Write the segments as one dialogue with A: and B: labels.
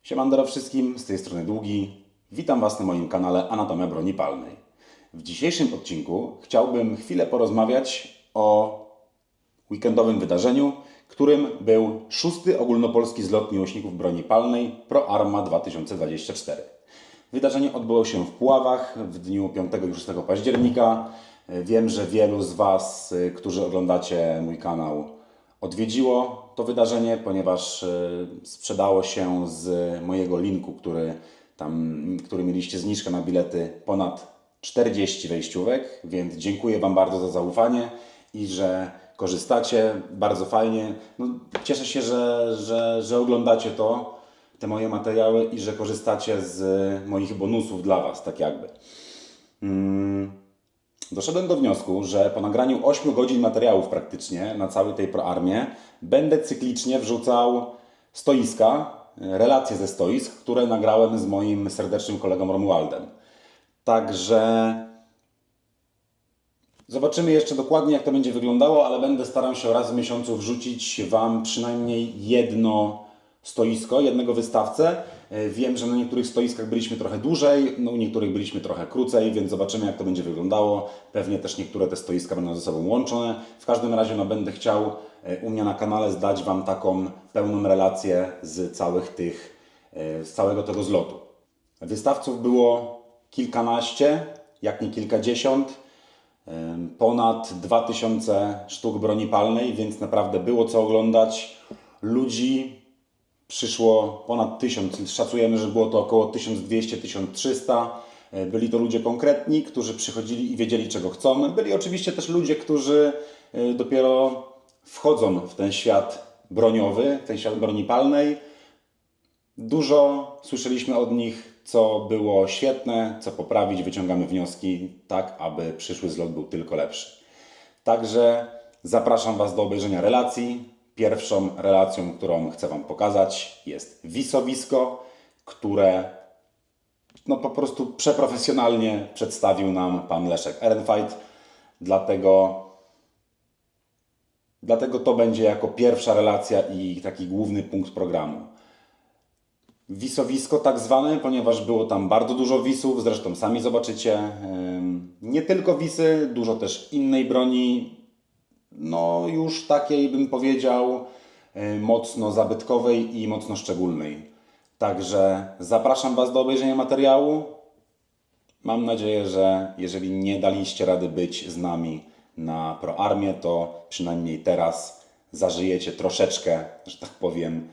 A: Siemandero wszystkim, z tej strony Długi. Witam Was na moim kanale Anatomia Broni Palnej. W dzisiejszym odcinku chciałbym chwilę porozmawiać o weekendowym wydarzeniu, którym był 6. ogólnopolski zlot miłośników broni palnej ProArma 2024. Wydarzenie odbyło się w Puławach w dniu 5 i 6 października. Wiem, że wielu z Was, którzy oglądacie mój kanał, odwiedziło to wydarzenie, ponieważ sprzedało się z mojego linku, który mieliście zniżkę na bilety, ponad 40 wejściówek, więc dziękuję Wam bardzo za zaufanie i że korzystacie. Bardzo fajnie. No, cieszę się, że oglądacie te moje materiały i że korzystacie z moich bonusów dla Was, tak jakby. Doszedłem do wniosku, że po nagraniu 8 godzin materiałów praktycznie na całej tej ProArmie będę cyklicznie wrzucał stoiska, relacje ze stoisk, które nagrałem z moim serdecznym kolegą Romualdem. Także zobaczymy jeszcze dokładnie, jak to będzie wyglądało, ale będę starał się raz w miesiącu wrzucić Wam przynajmniej jedno stoisko, jednego wystawcę. Wiem, że na niektórych stoiskach byliśmy trochę dłużej, u niektórych byliśmy trochę krócej, więc zobaczymy, jak to będzie wyglądało. Pewnie też niektóre te stoiska będą ze sobą łączone. W każdym razie będę chciał u mnie na kanale zdać Wam taką pełną relację z całego tego zlotu. Wystawców było kilkanaście, jak nie kilkadziesiąt. Ponad 2000 sztuk broni palnej, więc naprawdę było co oglądać. Ludzi przyszło ponad 1000, szacujemy, że było to około 1200-1300. Byli to ludzie konkretni, którzy przychodzili i wiedzieli, czego chcą. Byli oczywiście też ludzie, którzy dopiero wchodzą w ten świat broniowy, w ten świat broni palnej. Dużo słyszeliśmy od nich, co było świetne, co poprawić, wyciągamy wnioski, tak aby przyszły zlot był tylko lepszy. Także zapraszam Was do obejrzenia relacji. Pierwszą relacją, którą chcę Wam pokazać, jest wisowisko, które po prostu przeprofesjonalnie przedstawił nam pan Leszek Ehrenfeit. Dlatego to będzie jako pierwsza relacja i taki główny punkt programu. Wisowisko tak zwane, ponieważ było tam bardzo dużo wisów, zresztą sami zobaczycie. Nie tylko wisy, dużo też innej broni, już takiej bym powiedział mocno zabytkowej i mocno szczególnej. Także zapraszam Was do obejrzenia materiału. Mam nadzieję, że jeżeli nie daliście rady być z nami na ProArmie, to przynajmniej teraz zażyjecie troszeczkę, że tak powiem,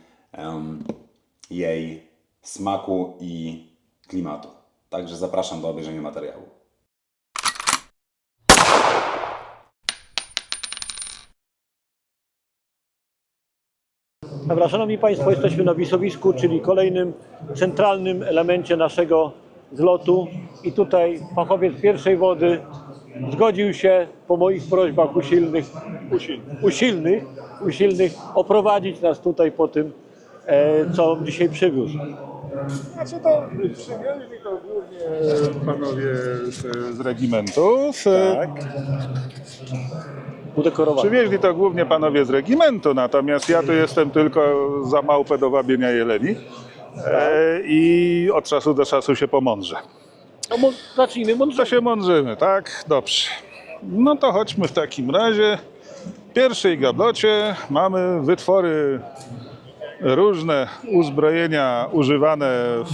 A: jej smaku i klimatu. Także zapraszam do obejrzenia materiału.
B: Dobra, Szanowni Państwo, jesteśmy na wisowisku, czyli kolejnym centralnym elemencie naszego zlotu i tutaj fachowiec pierwszej wody zgodził się po moich prośbach usilnych oprowadzić nas tutaj po tym, co dzisiaj przywiózł.
C: Znaczy to przywieźli to głównie panowie z regimentu.
B: Tak. Udekorowany.
C: Przywieźli to głównie panowie z regimentu, natomiast ja tu jestem tylko za małpę do wabienia jeleni i od czasu do czasu się pomądrzę.
B: No, zacznijmy
C: To
B: mądrze.
C: się mądrzymy, tak? Dobrze. No to chodźmy w takim razie. W pierwszej gablocie mamy wytwory, różne uzbrojenia używane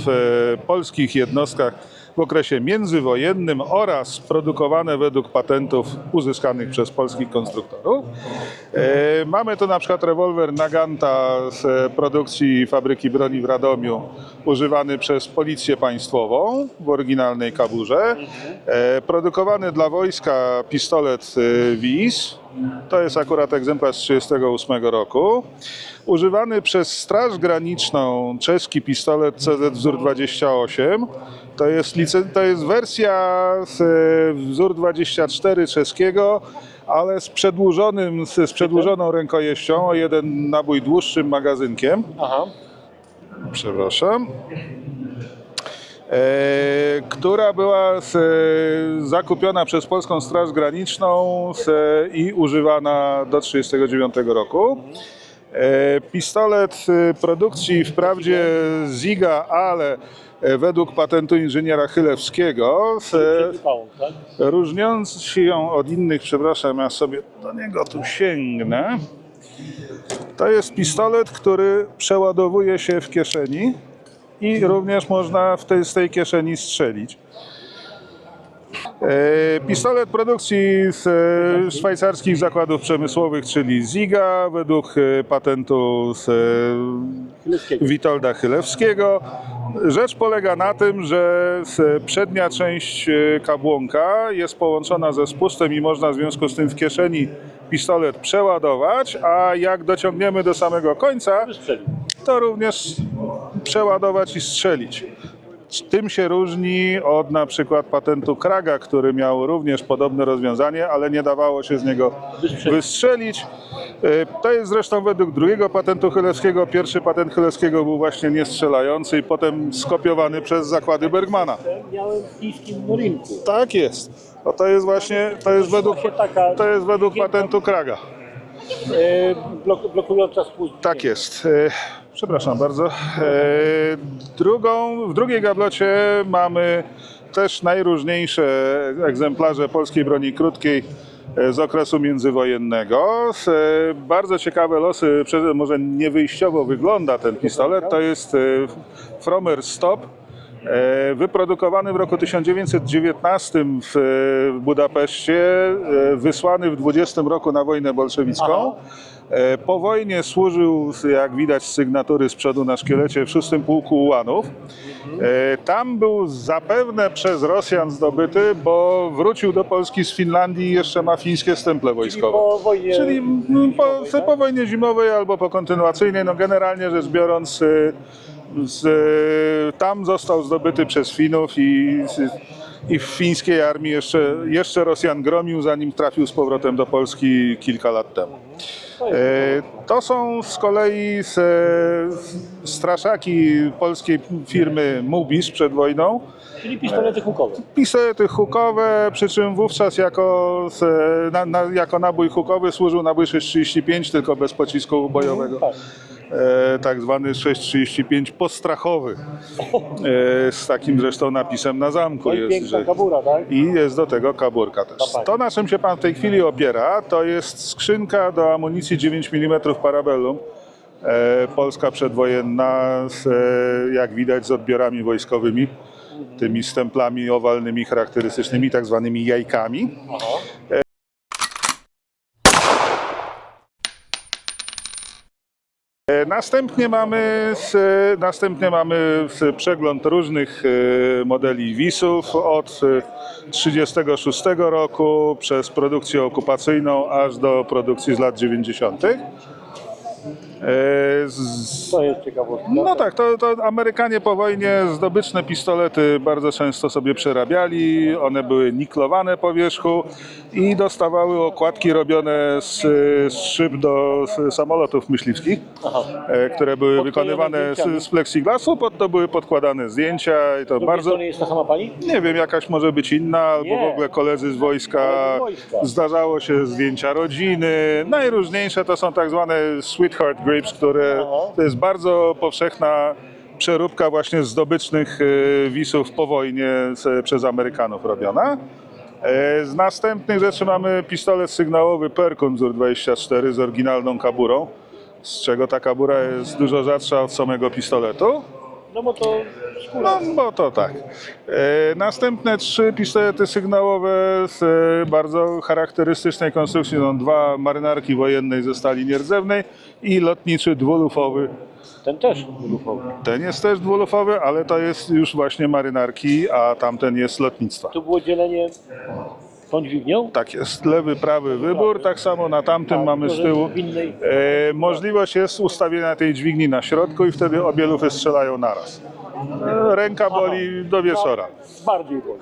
C: w polskich jednostkach w okresie międzywojennym oraz produkowane według patentów uzyskanych przez polskich konstruktorów. Mamy tu na przykład rewolwer Naganta z produkcji fabryki broni w Radomiu, używany przez Policję Państwową w oryginalnej kaburze. Produkowany dla wojska pistolet WIS. To jest akurat egzemplarz z 1938 roku. Używany przez Straż Graniczną czeski pistolet CZ wzór 28. To jest wersja wzór 24 czeskiego, ale z przedłużoną rękojeścią, o jeden nabój dłuższym magazynkiem.
B: Aha.
C: Przepraszam. Która była zakupiona przez Polską Straż Graniczną i używana do 1939 roku. Pistolet produkcji wprawdzie Ziga, ale według patentu inżyniera Chylewskiego,
B: Tak?
C: różniąc się od innych, przepraszam, ja sobie do niego tu sięgnę. To jest pistolet, który przeładowuje się w kieszeni i również można z tej kieszeni strzelić. Pistolet produkcji z szwajcarskich zakładów przemysłowych, czyli Ziga, według patentu z Witolda Chylewskiego. Rzecz polega na tym, że przednia część kabłonka jest połączona ze spustem i można w związku z tym w kieszeni pistolet przeładować, a jak dociągniemy do samego końca, to również przeładować i strzelić. Tym się różni od na przykład patentu Kraga, który miał również podobne rozwiązanie, ale nie dawało się z niego wystrzelić. To jest zresztą według drugiego patentu Chylewskiego. Pierwszy patent Chylewskiego był właśnie niestrzelający i potem skopiowany przez zakłady Bergmana.
B: Miałem w chińskim rynku.
C: Tak jest. To jest właśnie, to jest według patentu Kraga.
B: Blokująca spust.
C: Tak jest. Przepraszam bardzo. W drugiej gablocie mamy też najróżniejsze egzemplarze polskiej broni krótkiej z okresu międzywojennego. Bardzo ciekawe losy, może niewyjściowo wygląda ten pistolet. To jest Fromer Stop, wyprodukowany w roku 1919 w Budapeszcie, wysłany w 20 roku na wojnę bolszewicką. Po wojnie służył, jak widać z sygnatury z przodu na szkielecie, w 6 Pułku Ułanów. Tam był zapewne przez Rosjan zdobyty, bo wrócił do Polski z Finlandii i jeszcze ma fińskie stemple wojskowe. Czyli po wojnie zimowej albo po kontynuacyjnej, no generalnie rzecz biorąc, tam został zdobyty przez Finów i w fińskiej armii jeszcze Rosjan gromił, zanim trafił z powrotem do Polski kilka lat temu. To są z kolei straszaki polskiej firmy Mubis przed wojną.
B: Czyli pistolety hukowe.
C: Pistolety hukowe, przy czym wówczas jako nabój hukowy służył nabój 6,35, tylko bez pocisku bojowego. Tak zwany 6,35 postrachowy, z takim zresztą napisem na zamku.
B: No i piękna kabura, tak?
C: I jest do tego kaburka też. To, na czym się pan w tej chwili opiera, to jest skrzynka do amunicji 9 mm Parabellum. Polska przedwojenna, jak widać, z odbiorami wojskowymi, tymi stemplami owalnymi charakterystycznymi, tak zwanymi jajkami. Następnie mamy przegląd różnych modeli WIS-ów od 1936 roku przez produkcję okupacyjną aż do produkcji z lat 90.
B: To jest ciekawostka.
C: No tak, to Amerykanie po wojnie zdobyczne pistolety bardzo często sobie przerabiali. One były niklowane po wierzchu i dostawały okładki robione z szyb do samolotów myśliwskich, które były wykonywane z plexiglasu. Pod to były podkładane zdjęcia i to bardzo...
B: jest ta sama pani?
C: Nie wiem, jakaś może być inna, albo w ogóle koledzy z wojska. Zdarzało się zdjęcia rodziny. Najróżniejsze to są tak zwane sweetheart grips, które to jest bardzo powszechna przeróbka właśnie zdobycznych wisów po wojnie przez Amerykanów robiona. Z następnych rzeczy mamy pistolet sygnałowy Perkun 24 z oryginalną kaburą, z czego ta kabura jest dużo rzadsza od samego pistoletu.
B: No bo to skóra.
C: No bo to tak. Następne 3 pistolety sygnałowe z bardzo charakterystycznej konstrukcji. Są 2 marynarki wojennej ze stali nierdzewnej i lotniczy dwulufowy.
B: Ten też dwulufowy.
C: Ten jest też dwulufowy, ale to jest już właśnie marynarki, a tamten jest lotnictwa.
B: Tu było dzielenie tą dźwignią?
C: Tak jest, lewy, prawy wybór, tak samo na tamtym mamy z tyłu. Możliwość jest ustawienia tej dźwigni na środku i wtedy obie lufy strzelają naraz. Ręka boli do wieczora.
B: Bardziej boli.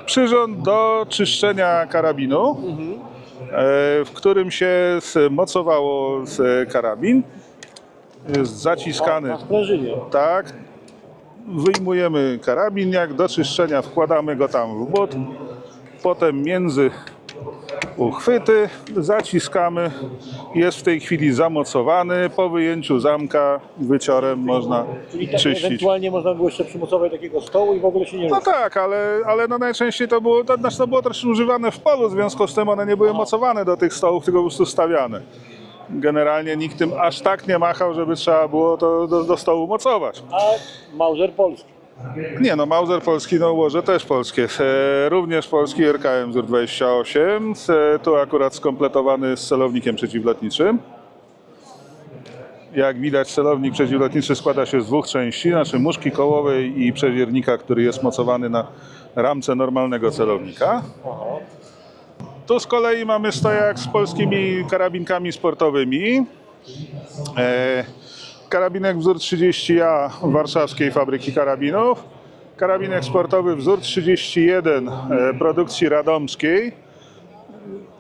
C: Przyrząd do czyszczenia karabinu, w którym się mocowało karabin. Jest zaciskany.
B: Na sprężynie.
C: Tak. Wyjmujemy karabin, jak do czyszczenia wkładamy go tam w but, potem między uchwyty, zaciskamy, jest w tej chwili zamocowany, po wyjęciu zamka wyciorem można
B: Czyli tak
C: czyścić.
B: ewentualnie można było jeszcze przymocować takiego stołu i w ogóle się nie
C: No
B: rusza.
C: tak, ale no najczęściej to było, to było też używane w polu, w związku z tym one nie były mocowane do tych stołów, tylko po prostu stawiane. Generalnie nikt tym aż tak nie machał, żeby trzeba było to do stołu mocować.
B: A Mauser polski.
C: Nie no, Mauser polski, no łoże też polskie. Również polski RKM wzór 28, tu akurat skompletowany z celownikiem przeciwlotniczym. Jak widać, celownik przeciwlotniczy składa się z dwóch części, znaczy muszki kołowej i przeziernika, który jest mocowany na ramce normalnego celownika. Tu z kolei mamy stojak z polskimi karabinkami sportowymi. Karabinek wzór 30A warszawskiej fabryki karabinów. Karabinek sportowy wzór 31 produkcji radomskiej.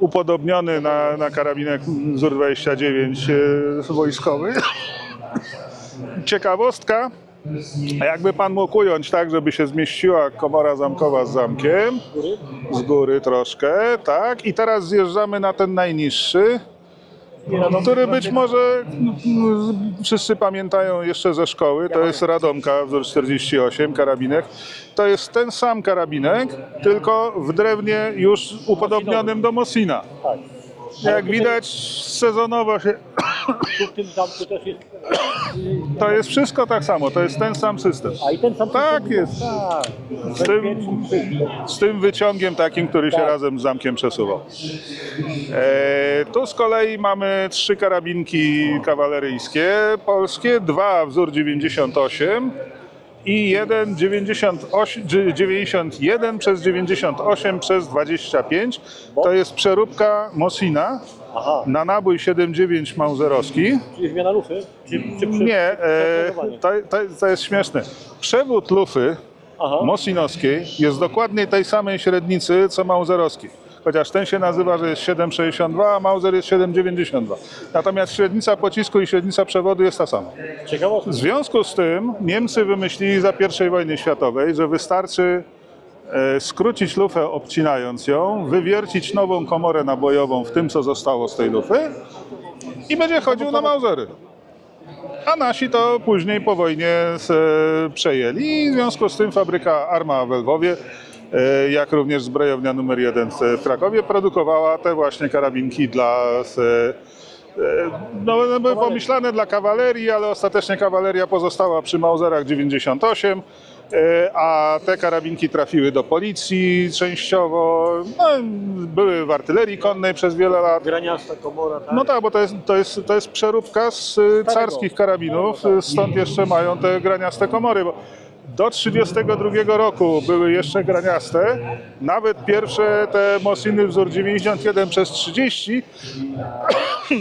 C: Upodobniony na karabinek wzór 29 wojskowy. Ciekawostka, jakby pan mógł ująć tak, żeby się zmieściła komora zamkowa z zamkiem. Z góry troszkę, tak. I teraz zjeżdżamy na ten najniższy, który być może wszyscy pamiętają jeszcze ze szkoły. To jest Radomka wzór 48, karabinek. To jest ten sam karabinek, tylko w drewnie już upodobnionym do Mosina.
B: Tak.
C: Jak widać, sezonowo się...
B: Tu w tym zamku też jest.
C: To jest wszystko tak samo, to jest ten sam system.
B: A i ten sam
C: Tak
B: system-
C: jest.
B: Tak.
C: Z tym wyciągiem takim, który się razem z zamkiem przesuwał. Tu z kolei mamy 3 karabinki kawaleryjskie polskie, 2 wzór 98 i jeden 91 przez 98 przez 25. To jest przeróbka Mosina
B: Aha.
C: na nabój 7,9 mauserowski.
B: Czyli zmiana lufy? Czy
C: Nie,
B: przeładowanie?
C: to jest śmieszne. Przewód lufy
B: Aha.
C: mosinowskiej jest dokładnie tej samej średnicy co mauserowski. Chociaż ten się nazywa, że jest 7,62, a Mauser jest 7,92. Natomiast średnica pocisku i średnica przewodu jest ta sama.
B: Ciekawostka.
C: W związku z tym Niemcy wymyślili za I wojny światowej, że wystarczy skrócić lufę obcinając ją, wywiercić nową komorę nabojową w tym, co zostało z tej lufy i będzie chodził na Mausery. A nasi to później po wojnie przejęli i w związku z tym fabryka Arma w Lwowie, jak również zbrojownia numer 1 w Krakowie produkowała te właśnie karabinki dla... No, one były pomyślane dla kawalerii, ale ostatecznie kawaleria pozostała przy Mauserach 98, a te karabinki trafiły do policji częściowo, no, były w artylerii konnej przez wiele lat.
B: Graniasta komora, tak?
C: No tak, bo to jest przeróbka z carskich karabinów, stąd jeszcze mają te graniaste komory. Bo do 1932 roku były jeszcze graniaste, nawet pierwsze te Mosiny wzór 91 przez 30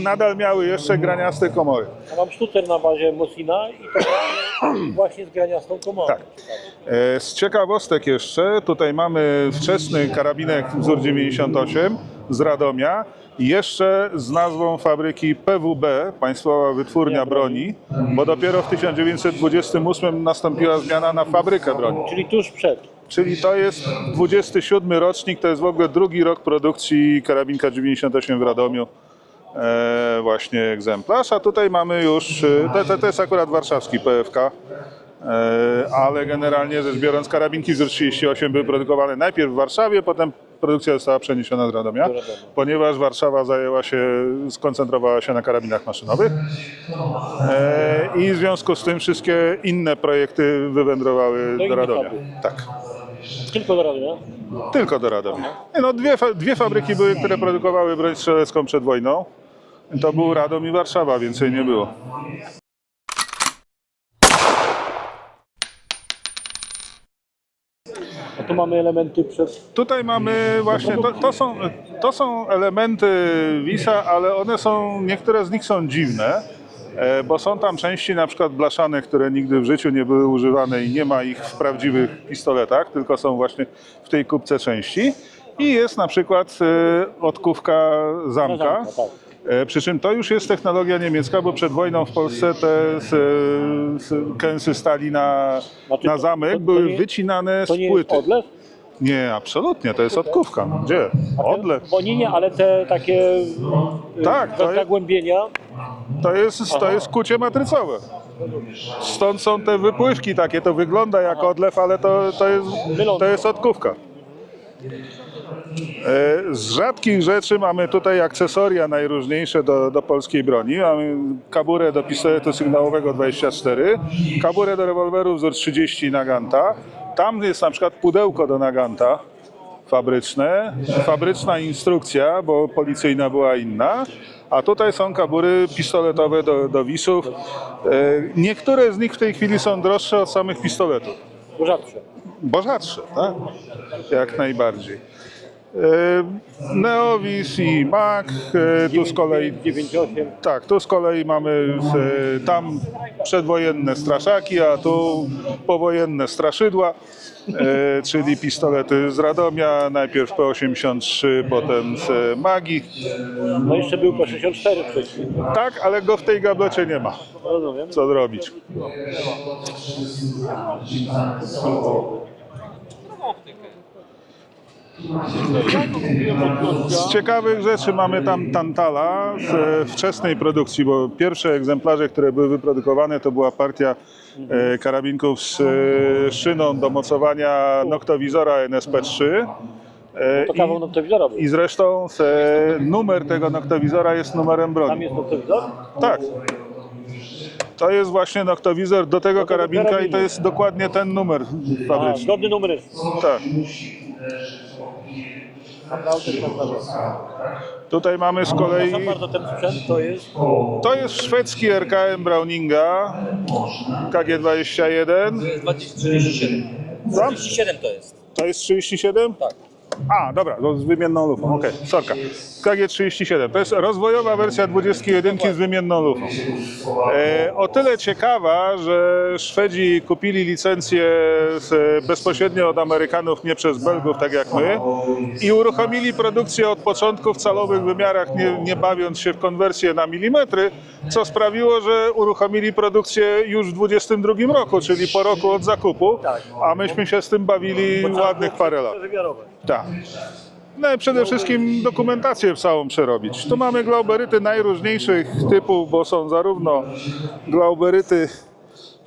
C: nadal miały jeszcze graniaste komory.
B: A mam sztucer na bazie Mosina i to właśnie z graniastą komorą.
C: Tak. Z ciekawostek jeszcze, tutaj mamy wczesny karabinek wzór 98 z Radomia, jeszcze z nazwą fabryki PWB, Państwowa Wytwórnia Broni, bo dopiero w 1928 nastąpiła zmiana na fabrykę broni.
B: Czyli tuż przed.
C: Czyli to jest 27 rocznik, to jest w ogóle drugi rok produkcji karabinka 98 w Radomiu. Właśnie egzemplarz, a tutaj mamy już, to jest akurat warszawski PFK, ale generalnie rzecz biorąc karabinki z 38 były produkowane najpierw w Warszawie, potem produkcja została przeniesiona z Radomia, ponieważ Warszawa skoncentrowała się na karabinach maszynowych i w związku z tym wszystkie inne projekty wywędrowały do
B: innych
C: Radomia.
B: fabryk.
C: Tak.
B: Tylko do Radomia.
C: Tylko do Radomia. No, dwie fabryki były, które produkowały broń strzelecką przed wojną. To był Radom i Warszawa, więcej nie było.
B: A tu mamy elementy przed.
C: Tutaj mamy właśnie, to są elementy Wisa, ale one są, niektóre z nich są dziwne, bo są tam części na przykład blaszane, które nigdy w życiu nie były używane i nie ma ich w prawdziwych pistoletach, tylko są właśnie w tej kubce części. I jest na przykład odkówka zamka.
B: Tak.
C: Przy czym to już jest technologia niemiecka, bo przed wojną w Polsce te kęsy stali na
B: Znaczy,
C: zamek
B: to
C: były
B: nie-
C: wycinane z
B: To nie
C: płyty.
B: jest odlew?
C: Nie, absolutnie, to jest odkówka. Gdzie? Odlew.
B: Bo nie, ale te takie
C: Tak, to jest,
B: zagłębienia.
C: to jest kucie matrycowe. Stąd są te wypływki takie, to wygląda jak odlew, ale to jest odkówka. Z rzadkich rzeczy mamy tutaj akcesoria najróżniejsze do polskiej broni. Mamy kaburę do pistoletu sygnałowego 24, kaburę do rewolweru wzór 30 Naganta. Tam jest na przykład pudełko do Naganta fabryczne, fabryczna instrukcja, bo policyjna była inna. A tutaj są kabury pistoletowe do wisów. Niektóre z nich w tej chwili są droższe od samych pistoletów.
B: Rzadsze.
C: Bo rzadsze, tak? Jak najbardziej. Neowis i Mag, tu z kolei
B: 98.
C: tak, tu z kolei mamy tam przedwojenne straszaki, a tu powojenne straszydła, czyli pistolety z Radomia, najpierw P83, potem z Magii.
B: No jeszcze był P64 wcześniej.
C: Tak, ale go w tej gablocie nie ma.
B: Rozumiem.
C: Co zrobić? Z ciekawych rzeczy mamy tam Tantala z wczesnej produkcji, bo pierwsze egzemplarze, które były wyprodukowane, to była partia karabinków z szyną do mocowania noktowizora NSP3.
B: To kawał noktowizora był.
C: I zresztą numer tego noktowizora jest numerem
B: Tam
C: broni.
B: jest noktowizor?
C: Tak. To jest właśnie noktowizor do tego karabinka i to jest dokładnie ten numer
B: A,
C: fabryczny.
B: zgodny numer jest.
C: Tak. Tutaj mamy z kolei,
B: Przepraszam bardzo, ten sprzęt to jest...
C: to jest szwedzki RKM Browninga KG-21.
D: 37. 37 to jest.
C: To jest 37?
D: Tak.
C: A, dobra, to z wymienną lufą, okej, sorka. KG-37, to jest rozwojowa wersja 21 z wymienną lufą. O tyle ciekawa, że Szwedzi kupili licencję bezpośrednio od Amerykanów, nie przez Belgów, tak jak my, i uruchomili produkcję od początku w calowych wymiarach, nie bawiąc się w konwersję na milimetry, co sprawiło, że uruchomili produkcję już w 22 roku, czyli po roku od zakupu, a myśmy się z tym bawili ładnych parę lat.
B: Wymiarowe.
C: Tak. No i przede wszystkim dokumentację całą przerobić. Tu mamy glauberyty najróżniejszych typów, bo są zarówno glauberyty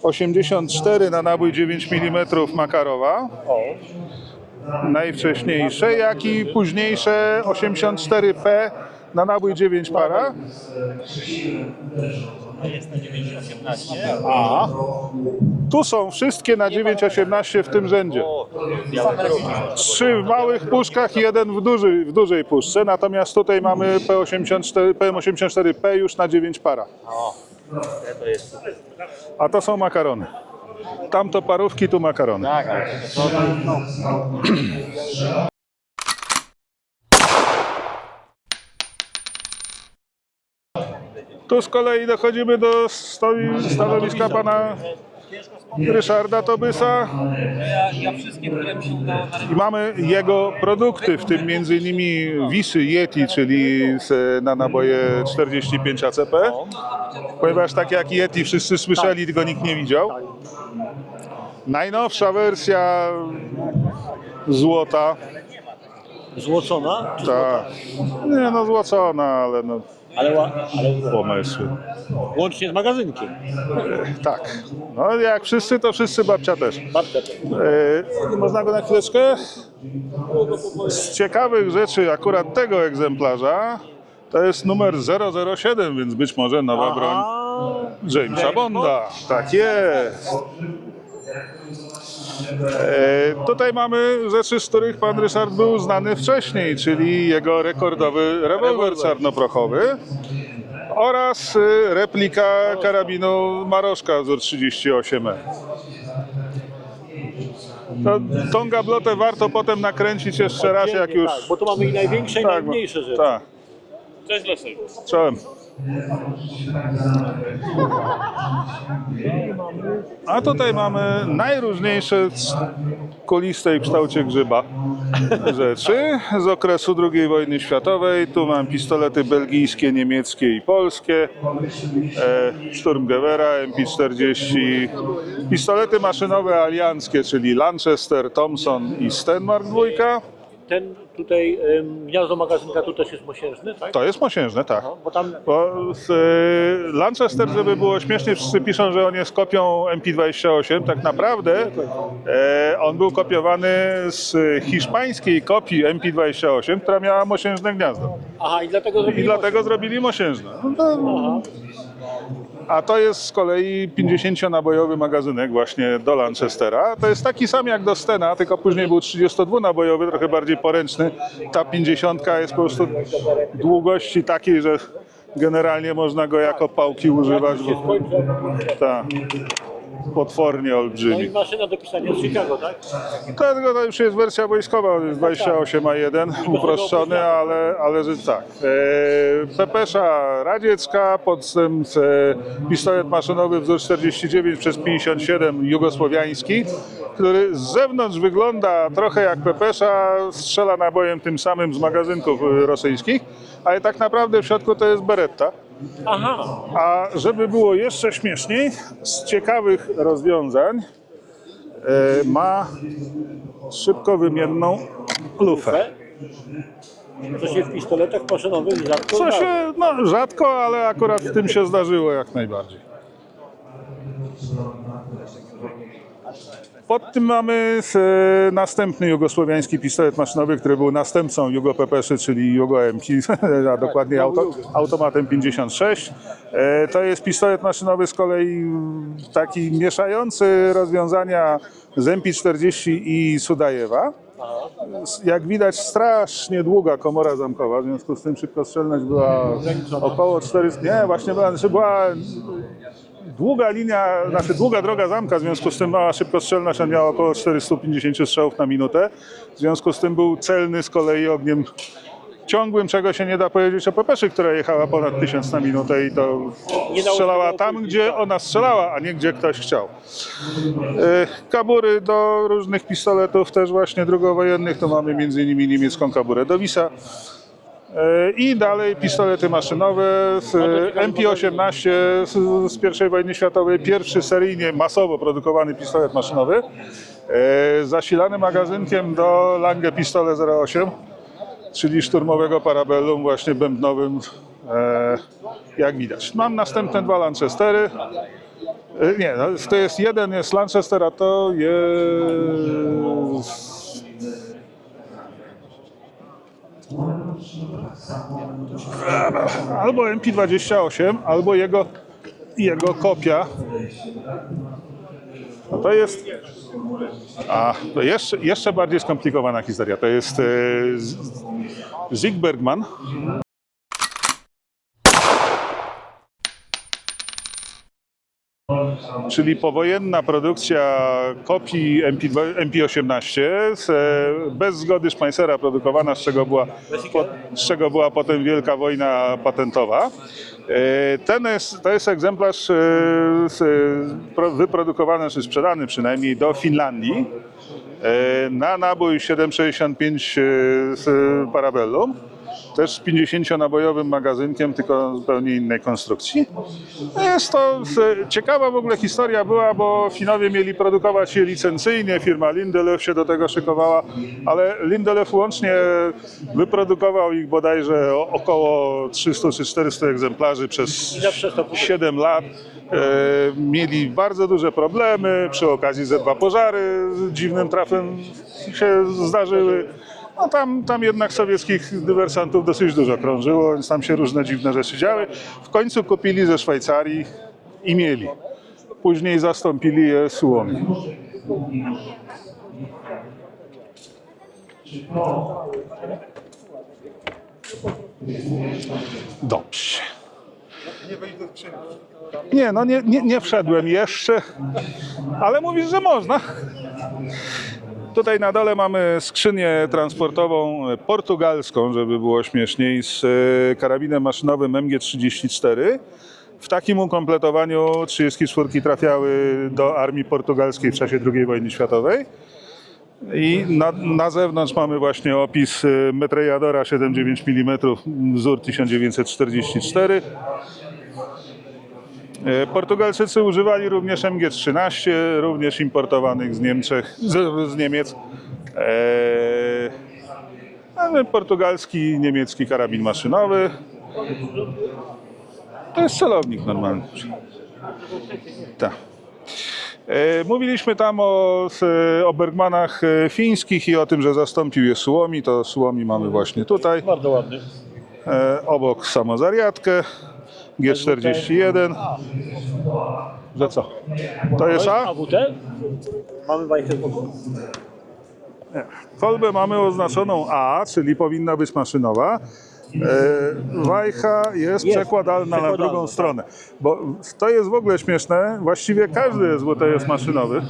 C: 84 na nabój 9 mm Makarowa, najwcześniejsze, jak i późniejsze 84P na nabój 9 para.
D: Jest na 918.
C: A tu są wszystkie na 9,18 w tym rzędzie. Trzy w małych puszkach i jeden w dużej puszce, natomiast tutaj mamy PM84P już na 9 para.
D: To jest.
C: A to są makarony. Tamto parówki, tu makarony.
D: Tak, ale
C: Tu z kolei dochodzimy do stanowiska pana Ryszarda Tobysa
D: ja wszystkie, które mi się udało
C: i mamy jego produkty, w tym między innymi Wisy Yeti, czyli na naboje 45 ACP, ponieważ tak jak Yeti wszyscy słyszeli, tylko nikt nie widział. Najnowsza wersja złota.
B: Złocona?
C: Tak. Nie no, złocona, ale no
B: Ale
C: pomysły.
B: łącznie z magazynkiem.
C: Tak. No jak wszyscy, to wszyscy, babcia też.
B: Babcia też.
C: Można go na chwileczkę? Z ciekawych rzeczy akurat tego egzemplarza to jest numer 007, więc być może nowa broń Jamesa Bonda. Tak jest. Tutaj mamy rzeczy, z których pan Ryszard był znany wcześniej, czyli jego rekordowy rewolwer czarnoprochowy oraz replika karabinu Maroszka wzór 38. Tą gablotę warto potem nakręcić jeszcze raz, jak już...
B: Tak, bo tu mamy i największe i najmniejsze rzeczy.
C: Tak.
D: Cześć Leszek.
C: Czołem. A tutaj mamy najróżniejsze kuliste w kształcie grzyba rzeczy z okresu II wojny światowej. Tu mam pistolety belgijskie, niemieckie i polskie, Sturmgewehra, MP40, pistolety maszynowe alianckie, czyli Lanchester, Thompson i Stenmark 2.
B: Ten tutaj gniazdo magazynka tu też jest mosiężny, tak?
C: To jest mosiężne, tak.
B: No, bo tam
C: Bo Lanchester, żeby było śmiesznie, wszyscy piszą, że on jest kopią MP28. Tak naprawdę on był kopiowany z hiszpańskiej kopii MP28, która miała mosiężne gniazdo.
B: aha, i dlatego
C: I
B: zrobili
C: dlatego zrobili mosiężne. No to, a to jest z kolei 50-nabojowy magazynek właśnie do Lanchestera. To jest taki sam jak do Stena, tylko później był 32-nabojowy, trochę bardziej poręczny. Ta 50 jest po prostu długości takiej, że generalnie można go jako pałki używać. Bo, tak, potwornie
B: No i
C: olbrzymi.
B: maszyna do pisania z Chicago, tak?
C: Dlatego to już jest wersja wojskowa, on jest 28A1, uproszczony, ale że tak. Pepesza radziecka, podstęp pistolet maszynowy wzór 49 przez 57 jugosłowiański, który z zewnątrz wygląda trochę jak Pepesza, strzela nabojem tym samym z magazynków rosyjskich, ale tak naprawdę w środku to jest Beretta.
B: Aha,
C: A żeby było jeszcze śmieszniej, z ciekawych rozwiązań ma szybko wymienną lufę.
B: co się w pistoletach maszynowych rzadko
C: Co
B: zdarza.
C: się, no rzadko, ale akurat w tym się zdarzyło jak najbardziej. Pod tym mamy następny jugosłowiański pistolet maszynowy, który był następcą Jugo Pepeszy, czyli Jugo MP, a dokładnie automatem 56. To jest pistolet maszynowy z kolei taki mieszający rozwiązania z MP40 i Sudajewa. Jak widać strasznie długa komora zamkowa, w związku z tym szybkostrzelność była około 400, nie, właśnie była długa linia, znaczy długa droga zamka, w związku z tym mała szybkostrzelność, on miał około 450 strzałów na minutę, w związku z tym był celny z kolei ogniem ciągłym, czego się nie da powiedzieć o Pepeszy, która jechała ponad 1000 na minutę i to strzelała tam, gdzie ona strzelała, a nie gdzie ktoś chciał. Kabury do różnych pistoletów, też właśnie drugowojennych, to mamy m.in. niemiecką kaburę Dowisa. I dalej pistolety maszynowe, MP18 z I wojny światowej, pierwszy seryjnie masowo produkowany pistolet maszynowy, zasilany magazynkiem do Lange Pistole 08, czyli szturmowego parabellum właśnie bębnowym, jak widać. Mam następne dwa Lanchestery. Nie, no, to jest jeden jest Lanchester, a to jest albo MP28, albo jego kopia. No to jest to jeszcze bardziej skomplikowana historia. To jest Zig-Bergman. Czyli powojenna produkcja kopii MP18 bez zgody Schmeissera produkowana, z czego była potem wielka wojna patentowa. To jest egzemplarz wyprodukowany, czy sprzedany przynajmniej do Finlandii na nabój 7,65 Parabellum. Też z 50-nabojowym magazynkiem, tylko zupełnie innej konstrukcji. Jest to ciekawa w ogóle historia była, bo Finowie mieli produkować je licencyjnie, firma Lindelöf się do tego szykowała, ale Lindelöf łącznie wyprodukował ich bodajże około 300 czy 400 egzemplarzy przez 7 lat. Mieli bardzo duże problemy, przy okazji ze 2 pożary dziwnym trafem się zdarzyły. No tam jednak sowieckich dywersantów dosyć dużo krążyło, więc tam się różne dziwne rzeczy działy. W końcu kupili ze Szwajcarii i mieli. Później zastąpili je Suomi. Dobrze. Nie, no nie wszedłem jeszcze, ale mówisz, że można. Tutaj na dole mamy skrzynię transportową portugalską, żeby było śmieszniej, z karabinem maszynowym MG34. W takim ukompletowaniu 34 trafiały do armii portugalskiej w czasie II wojny światowej. I na zewnątrz mamy właśnie opis Metralladora 7,9 mm, wzór 1944. Portugalczycy używali również MG13, również importowanych z Niemiec. Mamy portugalski, niemiecki karabin maszynowy. To jest celownik normalny. Tak. Mówiliśmy tam o Bergmanach fińskich i o tym, że zastąpił je Suomi. To Suomi mamy właśnie tutaj.
B: Bardzo ładny.
C: Obok samozariadkę. G41. Że co? To jest A?
B: AWT? Mamy wajchę z boku.
C: Kolbę mamy oznaczoną A, czyli powinna być maszynowa. Wajcha jest przekładalna na drugą stronę. Bo to jest w ogóle śmieszne. Właściwie każdy SWT jest maszynowy.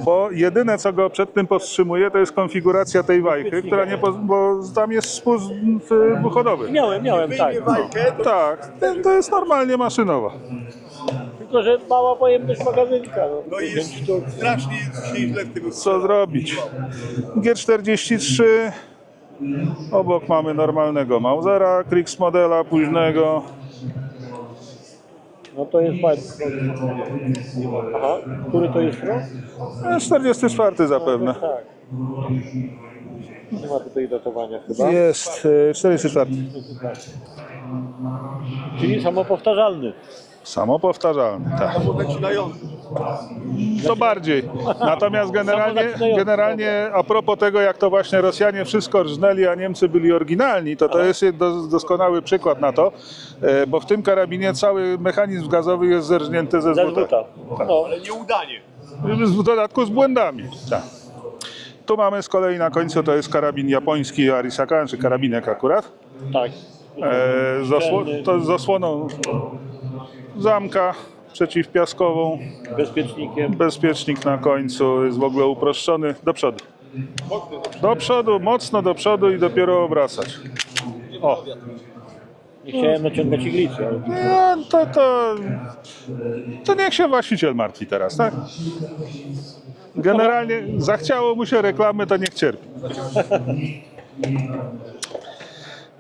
C: Bo jedyne, co go przed tym powstrzymuje, to jest konfiguracja tej wajchy, która nie bo tam jest spust wychodowy.
B: Miałem, tak.
C: Tak, to jest normalnie maszynowa.
B: Tylko, że mała pojemność magazynka.
E: No i jest strasznie źle w tego.
C: Co zrobić? G43. Obok mamy normalnego Mausera, Kriegsmodela późnego.
B: No to jest bardzo. Aha, który to jest rok?
C: 44 zapewne.
B: Tak. Nie ma tutaj datowania chyba.
C: Jest 44.
B: Czyli samopowtarzalny.
C: Samopowtarzalny, tak. To bardziej. Natomiast generalnie a propos tego, jak to właśnie Rosjanie wszystko rżnęli, a Niemcy byli oryginalni, to jest doskonały przykład na to, bo w tym karabinie cały mechanizm gazowy jest zerżnięty ze
B: Ze
C: zbuta.
B: zbuta. No.
E: Ale nieudanie.
C: W dodatku z błędami. Tak. Tu mamy z kolei na końcu, to jest karabin japoński Arisaka, czy karabinek akurat.
B: Tak.
C: To z zasłoną zamka przeciwpiaskową.
B: Bezpiecznikiem.
C: Bezpiecznik na końcu jest w ogóle uproszczony do przodu. Do przodu, mocno do przodu i dopiero obracać. O,
B: Nie chciałem naciągać iglicy, ale
C: nie, to niech się właściciel martwi teraz, tak? Generalnie zachciało mu się reklamy, to niech cierpi.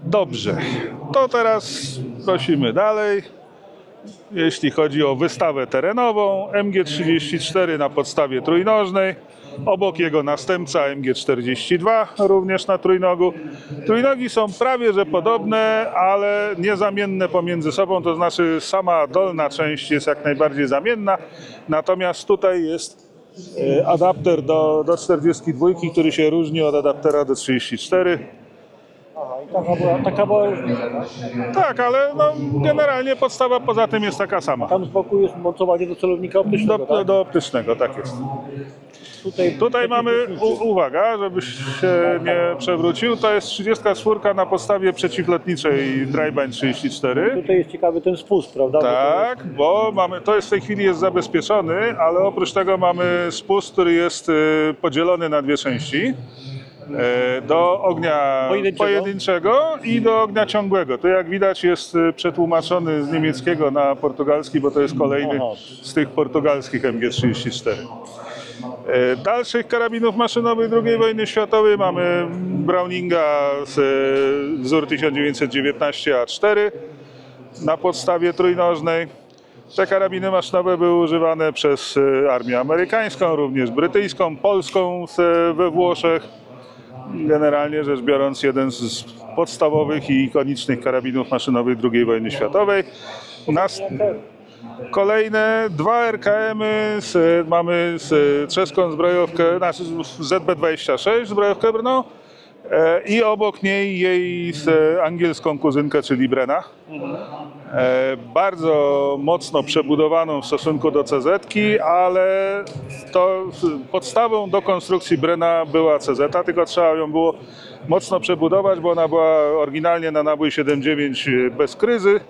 C: Dobrze, to teraz prosimy dalej. Jeśli chodzi o wystawę terenową, MG34 na podstawie trójnożnej, obok jego następca MG42, również na trójnogu. Trójnogi są prawie że podobne, ale niezamienne pomiędzy sobą, to znaczy sama dolna część jest jak najbardziej zamienna, natomiast tutaj jest adapter do 42, który się różni od adaptera do 34.
B: taka była.
C: Tak, ale no, generalnie podstawa poza tym jest taka sama.
B: Tam z boku jest mocowanie do celownika optycznego, tak?
C: Do optycznego, tak jest. Tutaj mamy, uwaga, żebyś się nie przewrócił, to jest 34 na podstawie przeciwlotniczej Drybind 34.
B: Tutaj jest ciekawy ten spust, prawda?
C: Tak, bo mamy, to jest w tej chwili jest zabezpieczony, ale oprócz tego mamy spust, który jest podzielony na dwie części. Do ognia pojedynczego i do ognia ciągłego. To jak widać jest przetłumaczony z niemieckiego na portugalski, bo to jest kolejny z tych portugalskich MG34. Dalszych karabinów maszynowych II wojny światowej mamy Browninga wzór 1919 A4 na podstawie trójnożnej. Te karabiny maszynowe były używane przez armię amerykańską, również brytyjską, polską we Włoszech. Generalnie rzecz biorąc, jeden z podstawowych i ikonicznych karabinów maszynowych II wojny światowej. Kolejne dwa RKM-y, mamy czeską zbrojowkę, znaczy ZB-26 zbrojowkę Brno i obok niej jej angielską kuzynkę, czyli Brena. Bardzo mocno przebudowaną w stosunku do CZ-ki, ale to podstawą do konstrukcji Brena była CZ, tylko trzeba ją było mocno przebudować, bo ona była oryginalnie na nabój 7,9 bez kryzy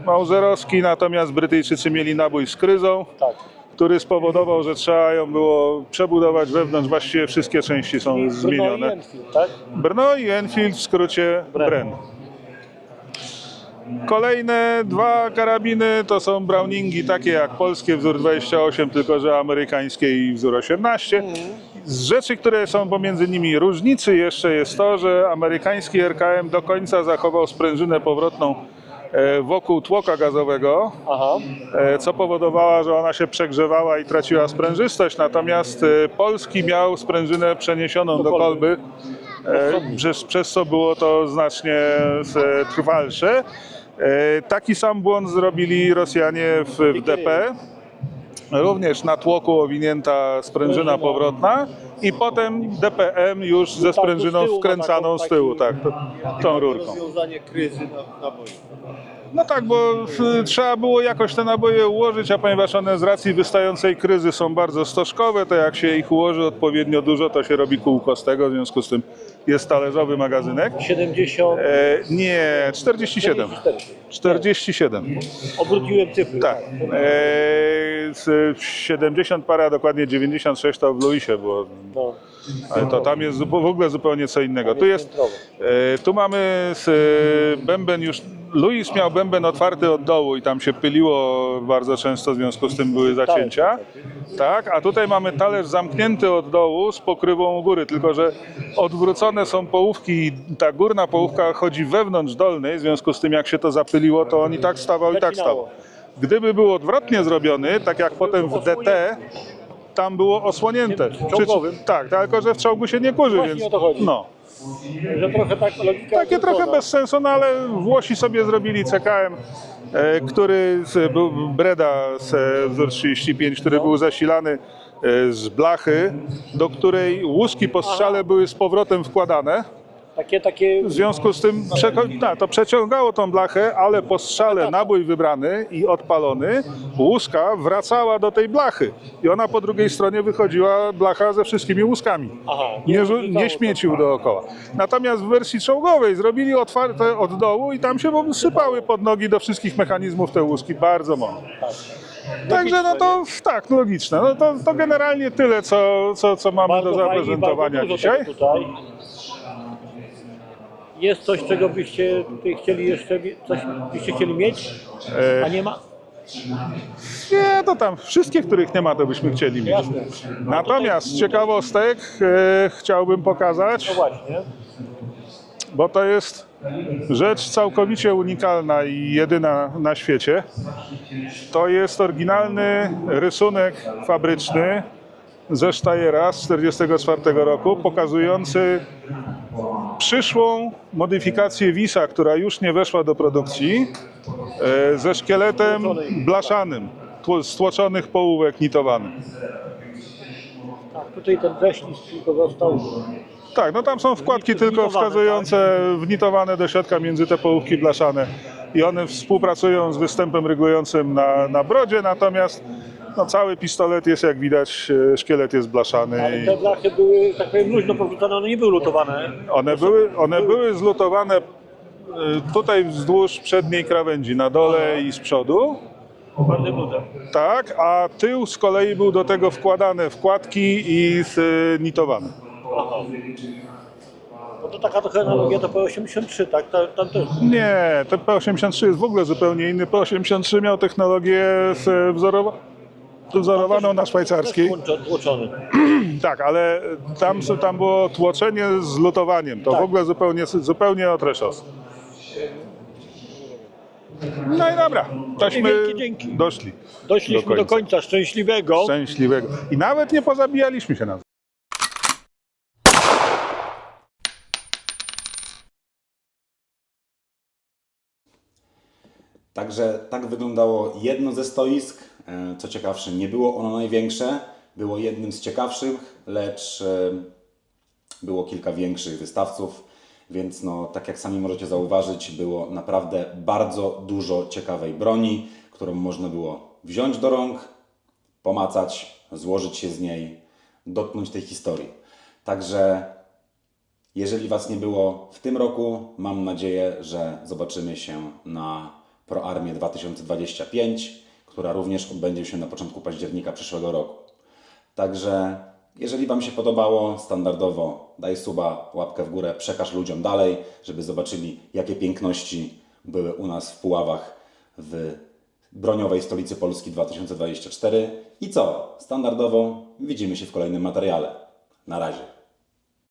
C: mauserowski, natomiast Brytyjczycy mieli nabój z kryzą.
B: Tak.
C: który spowodował, że trzeba ją było przebudować wewnątrz. Właściwie wszystkie części są
B: Brno i
C: zmienione.
B: Enfield, tak?
C: Brno i Enfield, w skrócie Bren. Kolejne dwa karabiny to są Browningi takie jak polskie, wzór 28, tylko że amerykańskie i wzór 18. Z rzeczy, które są pomiędzy nimi różnicy jeszcze jest to, że amerykański RKM do końca zachował sprężynę powrotną wokół tłoka gazowego,
B: Aha.
C: co powodowało, że ona się przegrzewała i traciła sprężystość, natomiast polski miał sprężynę przeniesioną do kolby, przez co było to znacznie trwalsze. Taki sam błąd zrobili Rosjanie w DP. Również na tłoku owinięta sprężyna powrotna i potem DPM już ze sprężyną wkręcaną z tyłu, tak, tą rurką.
E: Rozwiązanie kryzy na boju.
C: No tak, bo trzeba było jakoś te naboje ułożyć, a ponieważ one z racji wystającej kryzy są bardzo stożkowe, to jak się ich ułoży odpowiednio dużo, to się robi kółko z tego, w związku z tym jest talerzowy magazynek.
B: 70.
C: Nie, 47. 47.
B: Obróciłem cyfry.
C: Tak. 70 parę, a dokładnie 96 to w Luisie było.
B: No.
C: Ale to tam jest w ogóle zupełnie co innego. Tu mamy bęben już. Luis miał bęben otwarty od dołu i tam się pyliło bardzo często, w związku z tym były zacięcia. Tak, a tutaj mamy talerz zamknięty od dołu z pokrywą u góry, tylko że odwrócone są połówki i ta górna połówka chodzi wewnątrz dolnej, w związku z tym jak się to zapyliło, to on i tak stawał, i tak stawał. Gdyby był odwrotnie zrobiony, tak jak potem w DT, tam było osłonięte.
B: Czołgowym?
C: Tak, tylko że w czołgu się nie kurzy,
B: Właśnie
C: więc
B: o to chodzi.
C: no.
B: Że trochę tak logika
C: Takie trochę
B: odwrócona.
C: bez sensu, no ale Włosi sobie zrobili CKM, który był Breda wzór 35, który był zasilany z blachy, do której łuski po strzale były z powrotem wkładane.
B: Takie
C: W związku z tym to przeciągało tą blachę, ale po strzale nabój wybrany i odpalony, łuska wracała do tej blachy i ona po drugiej stronie wychodziła blacha ze wszystkimi łuskami.
B: Aha,
C: Nie śmiecił dookoła. Natomiast w wersji czołgowej zrobili otwarte od dołu i tam się sypały pod nogi do wszystkich mechanizmów te łuski. Bardzo mądre. Także no to tak, logiczne. No to generalnie tyle, co mamy
B: bardzo
C: do
B: fajnie,
C: zaprezentowania
B: bardzo dużo
C: dzisiaj.
B: tego tutaj. Jest coś, czego byście tutaj chcieli jeszcze, coś byście chcieli mieć, a nie ma?
C: Nie, to tam wszystkie, których nie ma, to byśmy chcieli mieć.
B: Jasne.
C: Natomiast ciekawostek chciałbym pokazać,
B: No właśnie.
C: bo to jest rzecz całkowicie unikalna i jedyna na świecie. To jest oryginalny rysunek fabryczny ze Steyera z 1944 roku, pokazujący przyszłą modyfikację Wisa, która już nie weszła do produkcji, ze szkieletem blaszanym, stłoczonych połówek nitowanych.
B: Tak, tutaj ten wrześnic tylko został.
C: Tak, no tam są wkładki tylko wskazujące wnitowane do środka między te połówki blaszane i one współpracują z występem ryglującym na brodzie, natomiast no, cały pistolet jest, jak widać, szkielet jest blaszany.
B: Ale te blachy były, tak powiem, luźno powrzucane, one nie były lutowane.
C: One były zlutowane tutaj wzdłuż przedniej krawędzi, na dole i z przodu.
B: Bardzo budę.
C: Tak, a tył z kolei był do tego wkładane wkładki i nitowane.
B: Aha. No to taka trochę analogia do P83, tak? Tam też.
C: Nie, ten P83 jest w ogóle zupełnie inny. P83 miał technologię wzorowaną na szwajcarskiej.
B: Tłoczony.
C: Tak, ale tam było tłoczenie z lutowaniem. To
B: Tak.
C: w ogóle zupełnie otreszos. No i dobra, tośmy
B: Wielkie dzięki.
C: doszli.
B: Doszliśmy do końca szczęśliwego.
C: Szczęśliwego. I nawet nie pozabijaliśmy się na.
A: Także tak wyglądało jedno ze stoisk. Co ciekawsze, nie było ono największe, było jednym z ciekawszych, lecz było kilka większych wystawców, więc no, tak jak sami możecie zauważyć, było naprawdę bardzo dużo ciekawej broni, którą można było wziąć do rąk, pomacać, złożyć się z niej, dotknąć tej historii. Także jeżeli Was nie było w tym roku, mam nadzieję, że zobaczymy się na ProArmie 2025, która również odbędzie się na początku października przyszłego roku. Także jeżeli Wam się podobało, standardowo daj suba, łapkę w górę, przekaż ludziom dalej, żeby zobaczyli, jakie piękności były u nas w Puławach w Broniowej Stolicy Polski 2024. I co? Standardowo widzimy się w kolejnym materiale. Na razie.